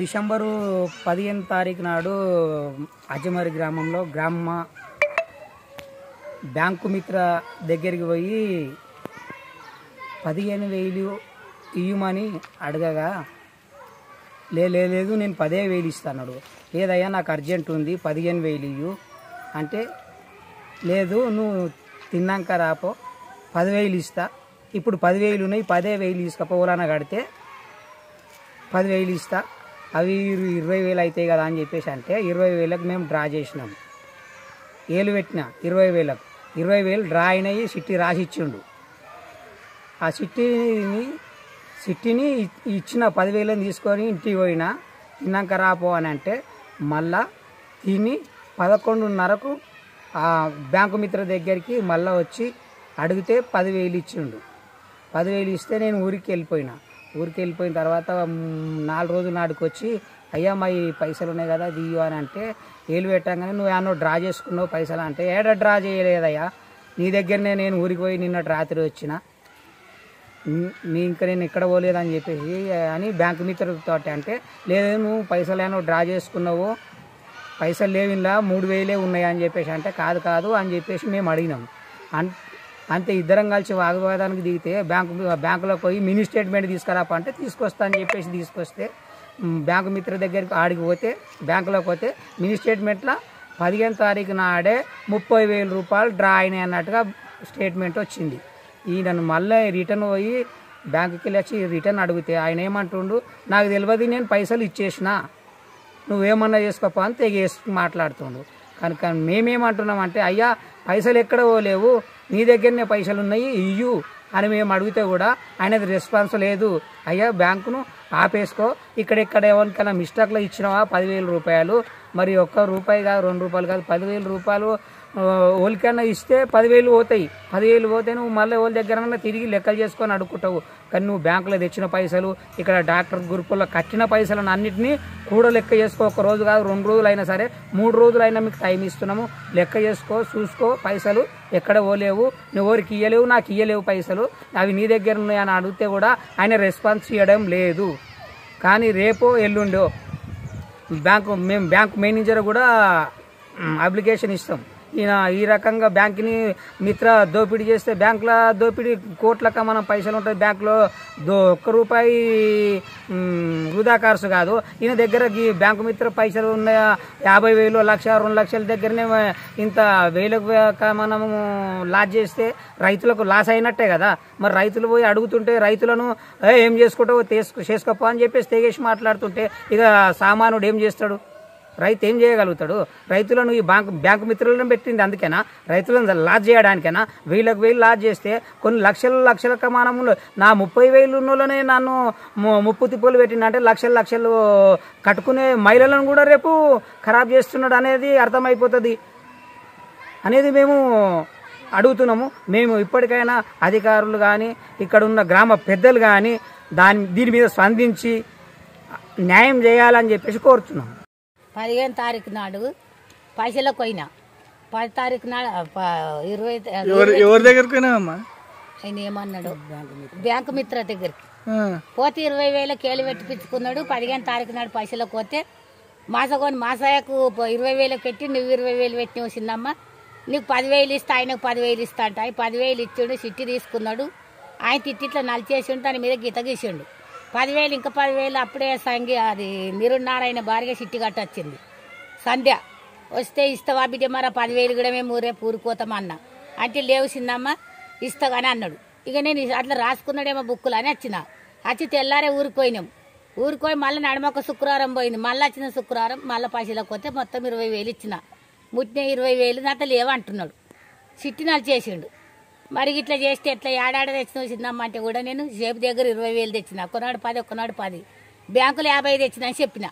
December 15 తారీఖు నాడు అజమరి గ్రామంలో గ్రామ బ్యాంకు మిత్ర దగ్గరికి పోయి 15,000 ఇయ్యమని అడగగా లేదు నేను 10,000 ఇస్తాను. లేదయ్యా నాకు అర్జెంట్ ఉంది 15,000 ఇయ్యు అంటే, లేదు నువ్వు తిన్నాక రాపో 10,000 ఇస్తా, ఇప్పుడు 10,000 ఉన్నాయి 10,000 తీసుకపోవాలన్న కడితే 10,000 ఇస్తా, అవి 20,000 అవుతాయి కదా అని చెప్పేసి అంటే 20,000కి మేము డ్రా చేసినాం. ఏలు పెట్టిన 20,000కి 20,000 డ్రా అయినాయి. సిట్టి రాసి ఇచ్చిండు. ఆ సిట్టిని ఇచ్చిన 10,000 తీసుకొని ఇంటికి పోయినా తిన్నాక రాపో అని అంటే మళ్ళా తిని 11:30కు ఆ బ్యాంకు మిత్ర దగ్గరికి మళ్ళీ వచ్చి అడిగితే 10,000 ఇచ్చిండు. 10,000 ఇస్తే నేను ఊరికి వెళ్ళిపోయిన తర్వాత 4 రోజుల నాటికి వచ్చి అయ్యా మా ఈ పైసలు ఉన్నాయి కదా దియ్యు అని అంటే, ఏలు పెట్టంగానే నువ్వు ఏమన్నా డ్రా చేసుకున్నావు పైసలు అంటే, ఏడ డ్రా చేయలేదయ్యా నీ దగ్గరనే నేను ఊరికి పోయి నిన్నటి రాత్రి వచ్చిన, ఇంకా నేను ఎక్కడ పోలేదని చెప్పేసి అని బ్యాంకు మిత్రులతో అంటే, లేదు నువ్వు పైసలు ఏమో డ్రా చేసుకున్నావు, పైసలు లేవు ఇలా 3,000 ఉన్నాయి అని చెప్పేసి అంటే, కాదు అని చెప్పేసి మేము అడిగినాం. అంతే ఇద్దరం కలిసి వాగ్వాదానికి దిగితే బ్యాంకులోకి పోయి మినీ స్టేట్మెంట్ తీసుకురాప అంటే తీసుకొస్తా అని చెప్పేసి తీసుకొస్తే బ్యాంకు మిత్ర దగ్గరికి ఆడికి పోతే బ్యాంకులోకి పోతే మినీ స్టేట్మెంట్లో 15 తారీఖు నాడే 30,000 రూపాయలు డ్రా అయినాయి అన్నట్టుగా స్టేట్మెంట్ వచ్చింది. ఈయనను మళ్ళీ రిటర్న్ పోయి బ్యాంకుకి వెళ్ళి వచ్చి రిటర్న్ అడిగితే ఆయన ఏమంటుండు, నాకు తెలియదు నేను పైసలు ఇచ్చేసిన, నువ్వేమన్నా చేసుకోపా అని తెగేసి మాట్లాడుతుండు. కనుక మేమేమంటున్నామంటే, అయ్యా పైసలు ఎక్కడ పోలేవు నీ దగ్గరనే పైసలు ఉన్నాయి ఇయ్యు అని మేము అడిగితే కూడా ఆయనది రెస్పాన్స్ లేదు. అయ్యా బ్యాంకును ఆపేసుకో, ఇక్కడెక్కడ ఎవరికైనా మిస్టేక్లో ఇచ్చినావా 10,000 రూపాయలు, మరి ₹1 కాదు 2 రూపాయలు కాదు 10,000 రూపాయలు ఓలికన్నా ఇస్తే 10,000 పోతాయి. 10,000 పోతే నువ్వు మళ్ళీ వాళ్ళ దగ్గర తిరిగి లెక్కలు చేసుకొని అడుక్కుంటావు. కానీ నువ్వు బ్యాంకులో తెచ్చిన పైసలు ఇక్కడ డాక్టర్ గ్రూపుల్లో కట్టిన పైసలను అన్నింటినీ కూడా లెక్క చేసుకో. 1 రోజు కాదు 2 రోజులు అయినా సరే 3 రోజులైనా మీకు టైం ఇస్తున్నాము, లెక్క చేసుకో, చూసుకో, పైసలు ఎక్కడ పోలేవు, నువ్వు ఎవరికి ఇయ్యలేవు, నాకు ఇయ్యలేవు పైసలు, అవి నీ దగ్గర ఉన్నాయని అడిగితే కూడా ఆయన రెస్పాన్స్ ఇవ్వడం లేదు. కానీ రేపో ఎల్లుండో మేము బ్యాంకు మేనేజర్ కూడా అప్లికేషన్ ఇస్తాం. ఈయన ఈ రకంగా బ్యాంకుని మిత్ర దోపిడీ చేస్తే, బ్యాంకులో దోపిడీ కోట్లక మనం పైసలు ఉంటుంది, బ్యాంకులో ₹1 వృధా ఖర్చు కాదు. ఈయన దగ్గర బ్యాంకు మిత్ర పైసలు ఉన్న 50,000 1,00,000 2 లక్షల దగ్గరనే ఇంత వేలకు మనము లాస్ చేస్తే రైతులకు లాస్ అయినట్టే కదా. మరి రైతులు పోయి అడుగుతుంటే రైతులను ఏం చేసుకుంటావో చేసుకోపో అని చెప్పేసి తెగేసి మాట్లాడుతుంటే ఇక సామానుడు ఏం చేస్తాడు, రైతు ఏం చేయగలుగుతాడు? రైతులను ఈ బ్యాంకు మిత్రులను పెట్టింది అందుకేనా, రైతులను లాస్ చేయడానికేనా? 1,000 లాస్ చేస్తే కొన్ని లక్షల కమానంలో నా 30,000 ఉన్నోళ్ళనే నన్ను ముప్పు తిప్పులు పెట్టిందంటే లక్షలు కట్టుకునే మహిళలను కూడా రేపు ఖరాబ్ చేస్తున్నాడు అనేది అర్థమైపోతుంది అనేది మేము అడుగుతున్నాము. మేము ఇప్పటికైనా అధికారులు కానీ ఇక్కడున్న గ్రామ పెద్దలు కానీ దీని మీద స్పందించి న్యాయం చేయాలని చెప్పేసి కోరుతున్నాము. 15 తారీఖు నాడు పైసలకు పోయినా, 10 తారీఖు నాడు 20 ఎవరి దగ్గరికి పోయినావమ్మా? ఆయన ఏమన్నాడు, బ్యాంకు మిత్ర దగ్గరికి పోతే 20,000 కేలు పెట్టిపించుకున్నాడు. 15 తారీఖు నాడు పైసలకు పోతే మాసయ్యకు 20,000 పెట్టి నువ్వు 20,000 పెట్టి వచ్చిందమ్మా, నీకు 10,000 ఇస్తా, ఆయనకు 10,000 ఇస్తా అంట. 10,000 ఇచ్చిండు, సిట్టి తీసుకున్నాడు. ఆయన తిట్టిట్లో నలిచేసిండు, దాని మీద గీత గీసిండు. 10,000 ఇంకా 10,000 అప్పుడే అది నిరున్నారాయణ భార్య సిట్టి కట్టొచ్చింది. సంధ్య వస్తే ఇస్తావా బిడ్డ, మరి 10,000 కూడా మేము రేపు ఊరుకోతామన్నా అంటే, లేవు చిన్నమ్మ ఇస్తా కానీ అన్నాడు. ఇక నేను అట్లా రాసుకున్నాడేమో బుక్కులు అని వచ్చి తెల్లారే ఊరిపోయినాం. ఊరిపోయి మళ్ళీ నడమొక శుక్రవారం పోయింది. మళ్ళీ వచ్చిన శుక్రవారం మళ్ళీ పైసలకు పోతే మొత్తం 20,000 ఇచ్చిన. ముట్టిన 20,000 నాతో లేవంటున్నాడు. సిట్టి నలిచేసిండు. మరి ఇట్లా చేస్తే ఎట్లా ఏడాడ తెచ్చిన చిన్నమ్మ అంటే కూడా నేను జేబు దగ్గర 20,000 తెచ్చిన. ఒకనాడు 10 ఒకనాడు 10, బ్యాంకులో 50 తెచ్చిన అని చెప్పిన.